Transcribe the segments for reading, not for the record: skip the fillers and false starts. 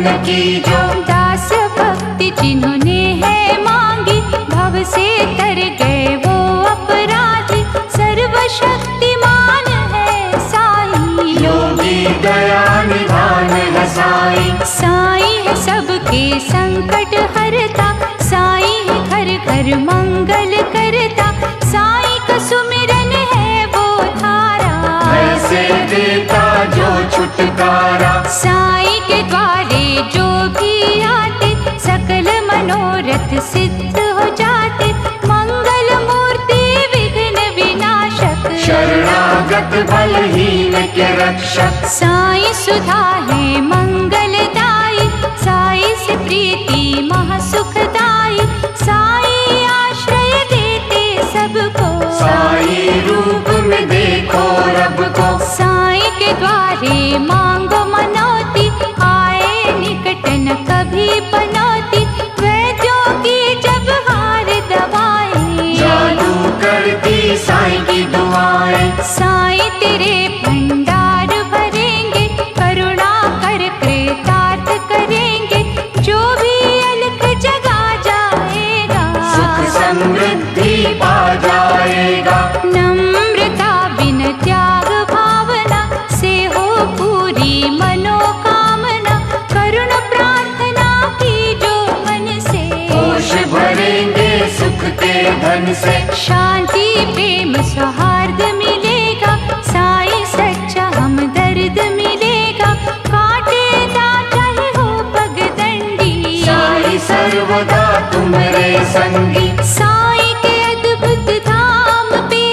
मन की जो दास भक्ति जिन्होंने है मांगी, भव से तर गए वो अपराधी। सर्वशक्तिमान है साईं, योगी दया निधान है साईं। साईं है सबके संकट हरता, साईं है घर घर मंगल करता। साईं का सुमिरन है वो धारा, ऐसे देता जो छुटकारा। साईं के द्वारे जो भी आते, सकल मनोरथ सिद्ध हो जाते। मंगल मूर्ति विघ्न विनाशक, शरणागत बलहीन के रक्षक। साईं सुधा है मंगलदाई, साईं से प्रीति महासुखदाई। साईं आश्रय देते सबको, साईं रूप में देखो रब को। साईं के द्वारे मांगो मनौती, आए निकट न कभी पनौती। वैद्यों की जब हार दवाएं, जादू करती साईं की दुआएं। साईं तेरे भंडार भरेंगे, करुणा कर कृतार्थ करेंगे। जो भी अलख जगा जाएगा, सुख समृद्धि पा जाएगा। नम्रता बिन त्याग भावना से हो पूरी मनोकामना। करुण प्रार्थना की जो मन से, होश भरेंगे सुख के धन से। शांति प्रेम सौहार्द मिलेगा, साईं सच्चा हमदर्द मिलेगा। कांटेदार चाहे हो पगडंडी, साईं सर्वदा तुम्हारे संगी। साईं के अद्भुत धाम पे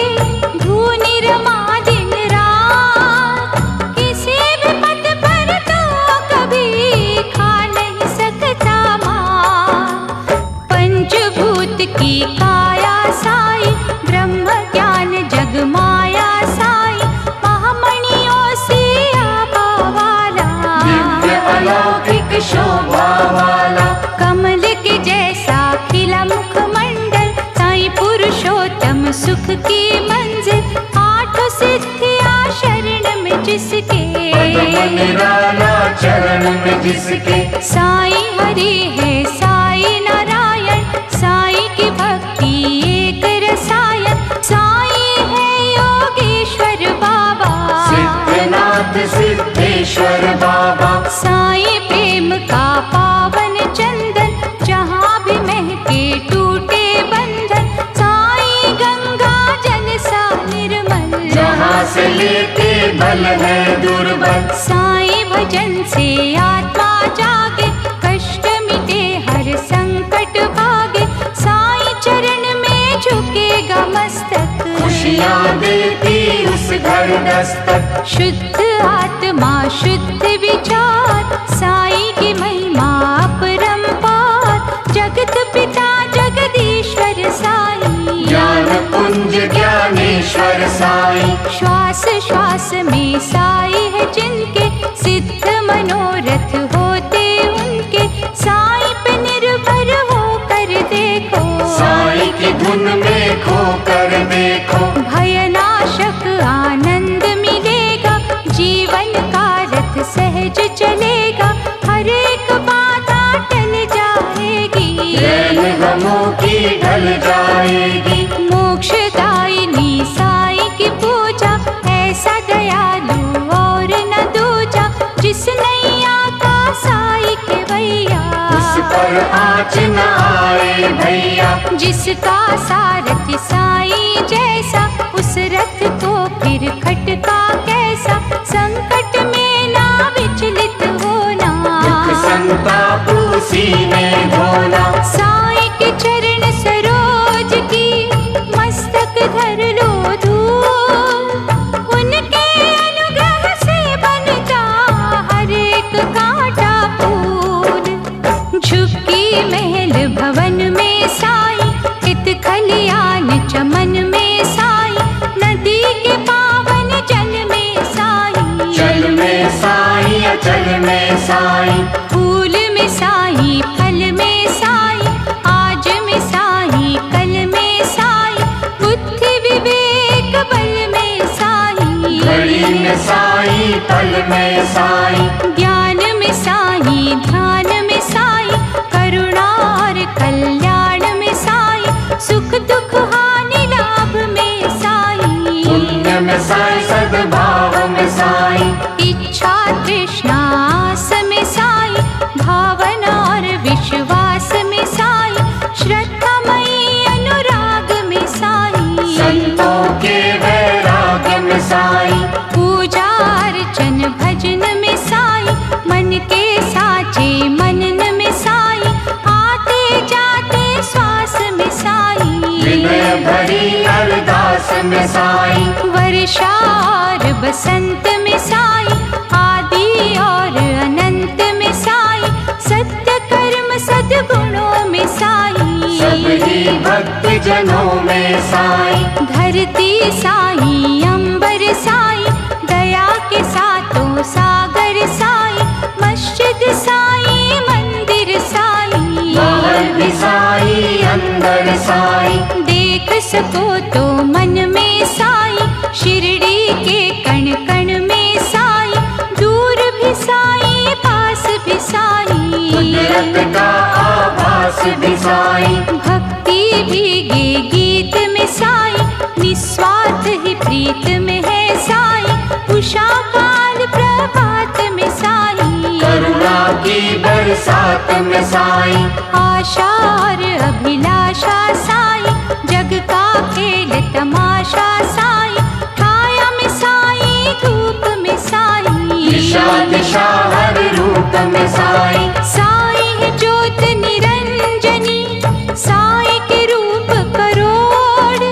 धूनी रमा दिन रात। किसी भी पद पर तो कभी खा नहीं सकता मार। पंचभूत की काया साईं, ब्रह्म ज्ञान जग माया साईं। महामणियों से आभा वाला, दिव्य अलौकिक शोभा वाला। कमल के जैसा खिला मुखमंडल, साईं पुरुषोत्तम सुख की मंजिल। आठों सिद्धियां शरण में जिसके, पद्म निराला चरण में जिसके। साईं हरि है साईं नारायण, साईं की भक्ति एक रसायन। साईं है योगेश्वर बाबा, सिद्धनाथ सिद्धेश्वर बाबा। साईं प्रेम का पावन चंदन, जहाँ भी महके टूटे बंधन। साईं गंगा जल सा निर्मल, जहाँ से लेते बल है दुर्बल। साईं भजन से आत्मा जागे, कष्ट मिटे हर संकट भागे। साईं चरण में झुकेगा मस्तक, खुशियाँ देती उस घर दस्तक। शुद्ध आत्मा शुद्ध विचार, साईं की महिमा अपरंपार। जगत पिता जगदीश्वर साईं, ज्ञान पुंज ज्ञानेश्वर साईं। श्वास श्वास में साईं है जिनके, सिद्ध मनोरथ होते उनके। साईं पे निर्भर होकर देखो, साईं की धुन में खो कर देखो। भयनाशक आनंद मिलेगा, जीवन का रथ सहज चलेगा। हर एक बाधा टल जाएगी, रैन गमों की ढल जाएगी। मोक्षदायिनी साईं की पूजा, ऐसा दयालु और न दूजा। जिस नैया का साईं के भैया, उस पर आँच न आए भैया। जिसका सारथी साईं जैसा, उस रथ को फिर खटका कैसा। संकट में ना विचलित होना, दुख संताप उसी में ढोना। साईं के चरण सरोज की मस्तक धर लो धूल। उनके अनुग्रह से बनता हर एक कांटा फूल। झुकी महल भवन में साईं, हित खलियान चमन में साईं। नदी के पावन जल में साईं, जल में साईं अचल में साईं। फूल में साईं फल में साईं, आज में साईं कल में साईं। बुद्धि विवेक बल में साईं, घड़ी में साईं पल में साईं। ज्ञान में साईं ध्यान में साई, विनय भरी अरदास में साई, वर्षा और बसंत में साई, आदि और अनंत में साई, सत्य कर्म सद्गुणों में साई, सभी भक्त जनों में साई, धरती साई, अंबर साई, दया के सातों सागर साई, मस्जिद साई, मंदिर साई, बाहर भी साई, अंदर साई, देख सको तो मन में साई, शिरडी के कण कण में साई, दूर भी साई, पास भी साई, कुदरत का आभास भी साई, भक्ति भीगे गीत में साई, निस्वार्थ ही प्रीत में है साई, उषा काल प्रभात में साई, करुणा की बरसात में साई, आशा और अभिलाषा साई, जग का खेल तमाशा साई, छाया में साई, धूप में साई, दिशा दिशा हर रूप में साई, साई है ज्योत निरंजनी, साई के रूप करोड़,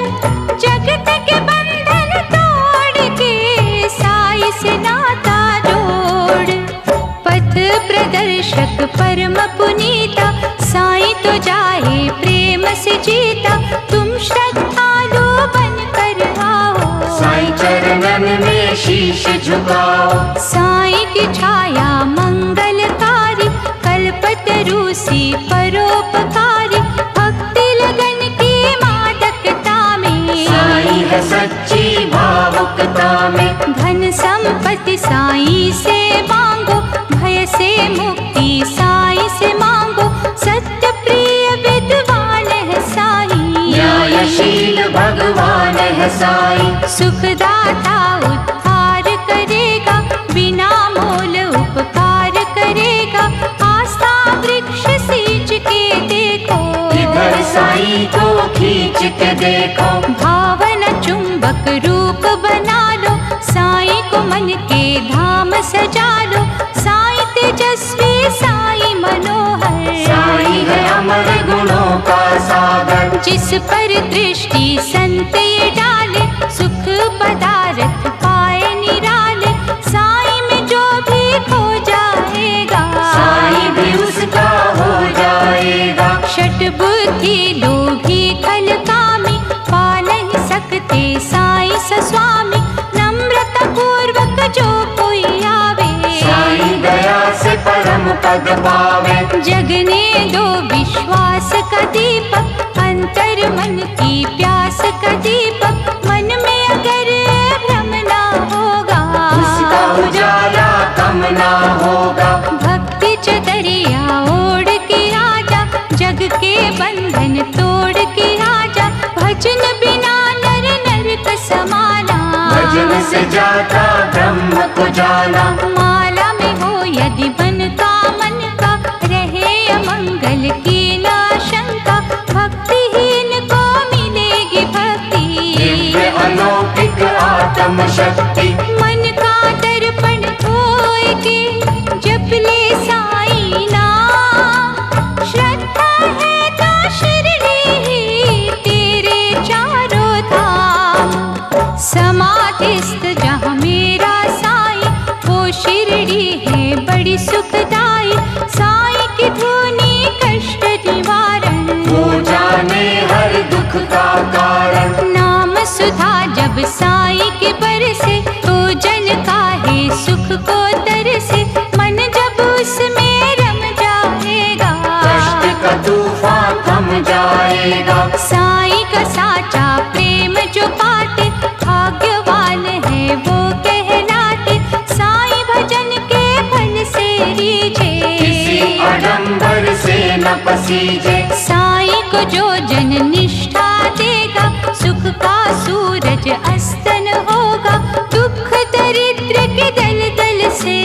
जगत के बंधन तोड़ के साई से नाता जोड़, पथ प्रदर्शक परम पुनीता, साई तो जाए प्रेम से जीता, तुम श्रद्धालु बन कर आओ, साई चरणन में शीश झुकाओ, साई की छाया मंगलकारी, कल्पतरु सी परोपकारी, भक्ति लगन की मादकता में, साई है सच्ची भावुकता में, धन संपत्ति साई से मांगो, भय से मुक्ति साई से मांगो, सत्य प्रिय विद्वान है साई, न्यायशील भगवान है साई, सुखदाता उद्धार करेगा, बिना मोल उपकार करेगा, आस्था वृक्ष सींच के देखो, इधर साई को खींच के देखो, भावना चुंबक रूप बना लो, साई को मन के धाम सजा लो, साई तेजस्वी साई मनोहर, साई है अमर गुणों का सागर, जिस पर दृष्टि संत ये डाले, सुख पदार्थ पाए निराले, साई में जो भी खो जाएगा, साई भी उसका हो जाएगा, षट बुद्धि लोभी खल कामी, पा नहीं सकते साई सस्वामी, नम्रता पूर्वक जो कोई आवे, साई दया से परम पद पावे, जगने दो विश्वास का दीपक, अंतर मन की प्यास का दीपक, मन में अगर भ्रम ना होगा, उसका उजाला कम ना होगा, भक्ति चदरिया ओढ़ के आजा, जग के बंधन तोड़ के आजा, भजन बिना नर नरक समाना, भजन से जाता ब्रह्म को जाना, माला में हो यदि बन का मन का, रहे अमंगल की ना शंका, भक्तिहीन को मिलेगी भक्ति, दिव्य अलौकिक आत्म शक्ति, मन का दर्पण धोए के जप ले साई नाम, श्रद्धा है तो शिरडी ही तेरे चारों धाम, समाधिस्थ जहाँ मेरा साई, वो शिरडी है बड़ी सुखदाई, साई की धुनी कष्ट निवारण, वो जाने हर दुख का कारण, नाम सुधा जब साई के बरसे, तो जन का है सुख को तरसे, मन जब उसमें रम जाएगा, कष्ट का तूफान थम जाएगा, साई का साचा प्रेम जो पाते, भाग्यवान है वो कहलाते, साई भजन के फल से रीझे, किसी आडंबर से न पसीजे, साई को जो जन निष्ठा देगा, सुख का सूरज अस्तन होगा, दुख दरिद्र के दल दल से,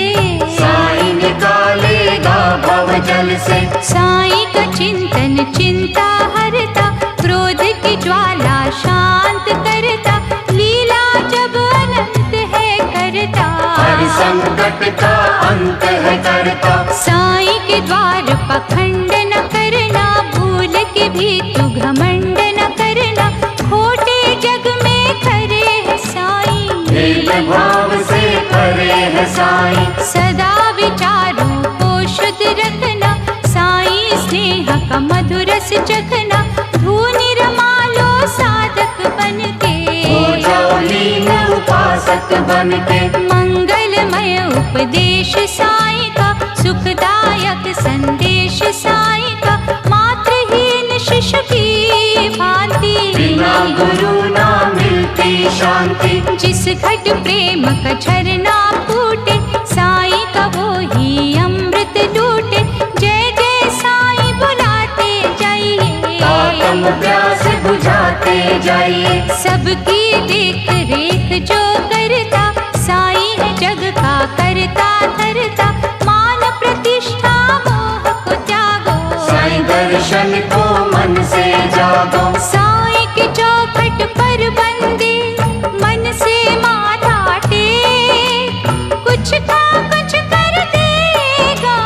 साई निकालेगा भव जल से, साई का चिंतन चिंता हरता, क्रोध की ज्वाला शांत करता, लीला जब अनंत है करता, हर संकट का अंत है करता, साई के द्वार पखंड न करना, भूल के भी तू घमंड है साईं। सदा विचारों को शुद्ध रखना, साईं स्नेह का मधुर रस चखना। धूनि रमा लो साधक बन के, हो जाओ लीन उपासक बन के। मंगलमय उपदेश साईं का, सुखदायक संदेश साईं का। मातृहीन शिशु की भांति, बिना गुरु ना मिलती शांति। जिस घट प्रेम का झरना फूटे, साईं का वो ही अमृत लूटे। जय जय साईं बुलाते जाइए, आत्म प्यास बुझाते जाइए। सबकी देख रेख जो करता, साईं है जग का करता धरता। मान प्रतिष्ठा मोह को त्यागो, साईं दर्शन को मन से जागो। साईं के चौखट पर बंदे, मन से माथा टेक। कुछ का कुछ कर देगा,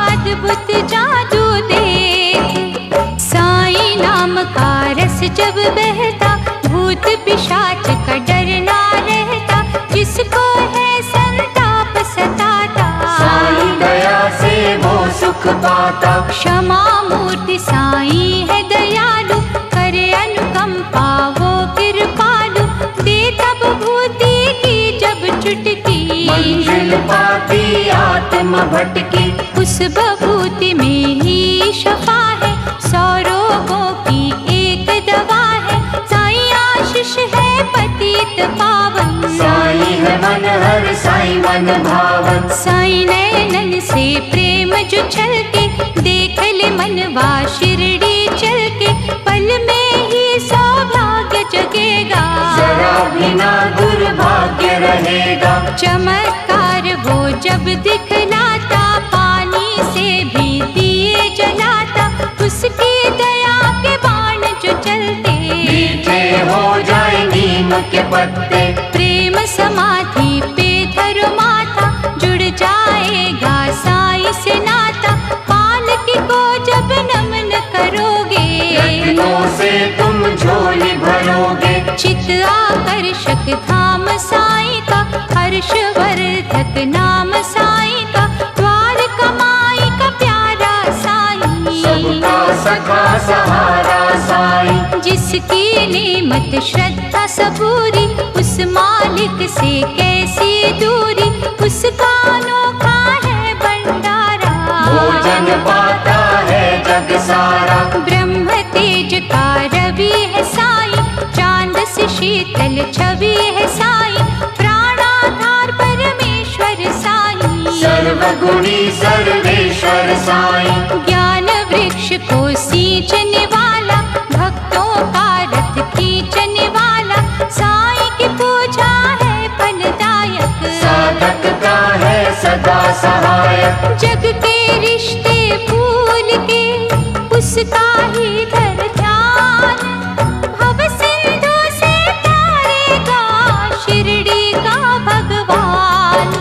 अद्भुत जादू देख। साईं नाम का रस जब बहता, भूत पिशाच का डर ना रहता। जिसको है संताप सताता, साईं दया से वो सुख पाता। क्षमा मूर्ति साईं है दयालु, करे अनुकंपा वो कृपालु। दे तब भूति की जब चुटकी, मंजिल पाती आत्म भटकी। उस बभूति में ही शफा है, 100 रोगों की एक दवा है। साईं आशीष है पतित पावन, साईं है मन हर साईं मन भावन। साईं नैनन से प्रेम जो छलके, देख ले मनवा शिरडी चल के। पल में ही सौभाग्य जगेगा, जरा भी ना दुर्भाग्य रहेगा। चमत्कार वो जब दिखलाता, पानी से भी दिए जलाता। उसकी दया के बाण जो चलते, मीठे हो जाए नीम के पत्ते। प्रेम समाधि पे धरो माथा, जुड़ जाएगा साईं से नाता। पालकी को जब नमन करोगे, रत्नों से तुम झोली भरोगे। चित आकर्षक धाम साईं का, हर्षवर्धक नाम साईं का। द्वार कमाई का प्यारा साईं, सबका सखा सहारा साईं। जिसकी नेमत श्रद्धा सबूरी, उस मालिक से कैसी दूरी। उसका अनोखा है भंडारा, भोजन पाता है जग सारा। ब्रह्म तेज का रवि है साईं, चांद से शीतल छवि है साईं। प्राणाधार परमेश्वर साईं, सर्वगुणी सर्वेश्वर साईं। ज्ञान वृक्ष को सींचने वाला, भक्तों का रथ खींचने वाला। साईं की पूजा है फलदायक, साधक का है सदा सहायक। जग के रिश्ते भूल के, उसका ही धर ध्यान। भव सिंधु से तारेगा, शिरडी का भगवान।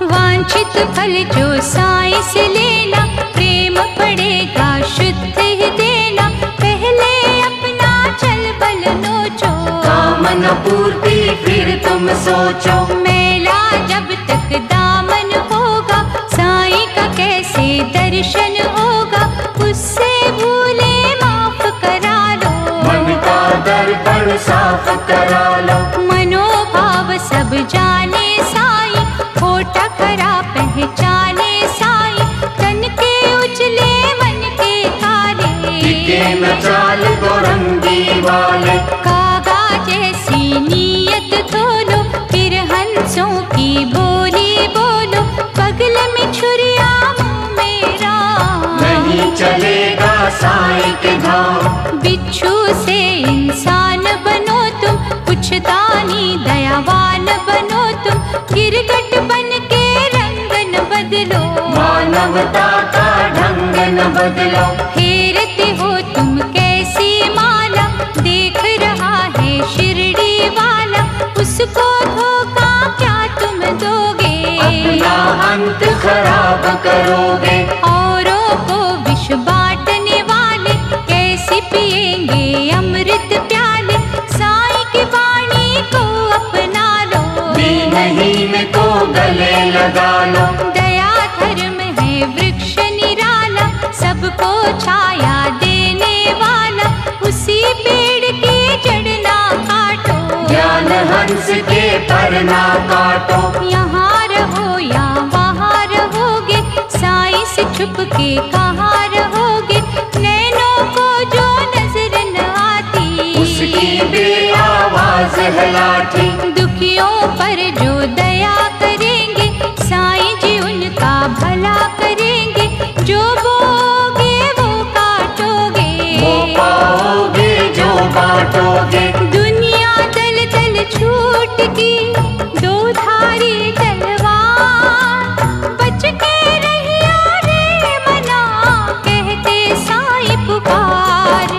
वांछित फल जो साईं से लेना, प्रेम पड़ेगा शुद्ध ही देना। पहले अपना चल बल नोचो, कामना पूर्ति फिर तुम सोचो। मेला जब तक दामन होगा, साईं का कैसे दर्शन होगा। उससे भूले माफ करा लो, मन का दर्पण साफ करा लो। मनोभाव सब जाने साईं, खोटा खरा पहचाने साईं। तन के उजले मन के काले, टिके न चाल गोरंगी वाले। कागा जैसी नीयत धोलो, फिर हंसों की बोली बोलो। बगल में छुरिया मुंह में राम, नहीं चलेगा साईं के धाम। बिच्छू से इंसान बनो तुम, कुछ दानी दयावान बनो तुम। गिरगट बन के रंग न बदलो, मानवता का ढंग न बदलो। फेरते हो तुम कैसी माला, देख रहा है शिरडी वाला। उसको धोखा क्या तुम दोगे, अपना अंत खराब करोगे। औरों को विष बांटने वाले, कैसे पिएंगे अमृत प्याले। साईं की वाणी को अपना लो, दीनहीन को गले लगा लो। दया धर्म है वृक्ष निराला, सबको छाया देने वाला, उसी पेड़ की जड़ ना काटो। ज्ञान हंस के पर ना काटो। यहाँ रहो या वहाँ रहोगे, साईं से छुप के कहाँ रहोगे। नैनों को जो नजर न आती, उसकी बेआवाज है लाठी। दुखियों पर जो दया करेंगे, साईं जी उनका भला करेंगे। जो बोगे वो काटोगे, वो पाओगे जो बांटोगे। दुनिया दल दल छूट की दो धारी तलवार, बच के रहिया रे मना, कहते साईं पुकार।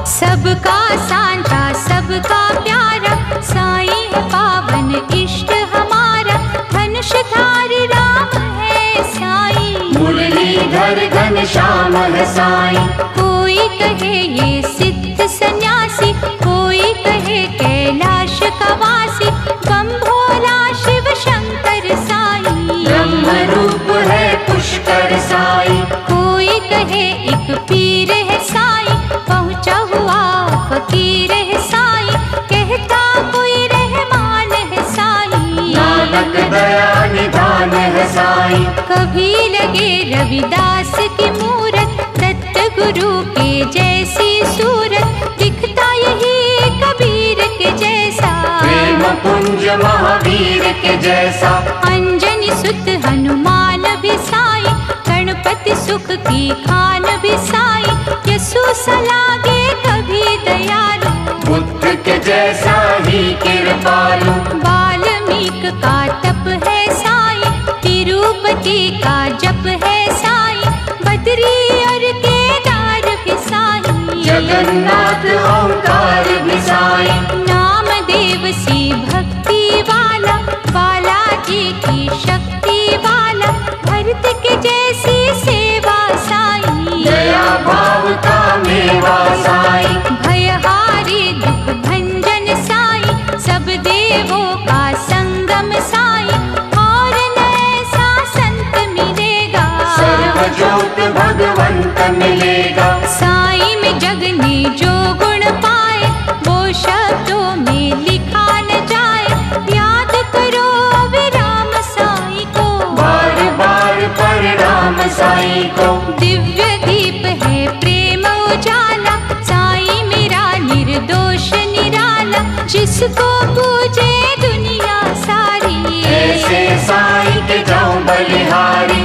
सबका सांझा सबका प्यारा, साईं है पावन इष्ट हमारा। धनुषधारी राम है साईं, मुरलीधर घनश्याम है साईं। कोई कहे ये सिद्ध सन्यासी, कोई कहे कैलाश का वासी। बम भोला शिव शंकर साईं, ब्रह्म रूप है पुष्कर साईं। कोई कहे एक पीर है साईं, पहुँचा हुआ फकीर है साईं। कहता कोई रहमान है साईं, नानक दया निधान है साईं। कभी लगे रविदास की मूरत, दत्त गुरु के जैसी सूरत। दिखता यही कबीर के जैसा, प्रेम पुंज महावीर के जैसा। अंजनी सुत हनुमान भी साईं, गणपति सुख की खान भी साईं। यसु सलागे कभी दयालु, बुद्ध के जैसा ही कृपालु। वाल्मीक का तप है साईं, तिरुपति का जप है साईं। बद्री और केदार भी साईं, जगन्नाथ ओंकार भी साईं। नामदेव सी भक्ति वाला, बालाजी की शक्ति वाला। भरत के जैसी सेवा साईं, दया भाव का मेवा साईं। भयहारी दुख भंजन साईं, सब देवों का संगम साईं। और न ऐसा संत मिलेगा, सर्वज्योत भगवंत मिलेगा। साईं में जगने जो गुण पाए, वो शब्दों में लिखा न जाए। याद करो विराम साईं को, बार बार प्रणाम साईं को। दिव्य दीप है प्रेम उजाला, साईं मेरा निर्दोष निराला। जिसको पूजे दुनिया सारी, ऐसे साईं के जाऊं बलिहारी।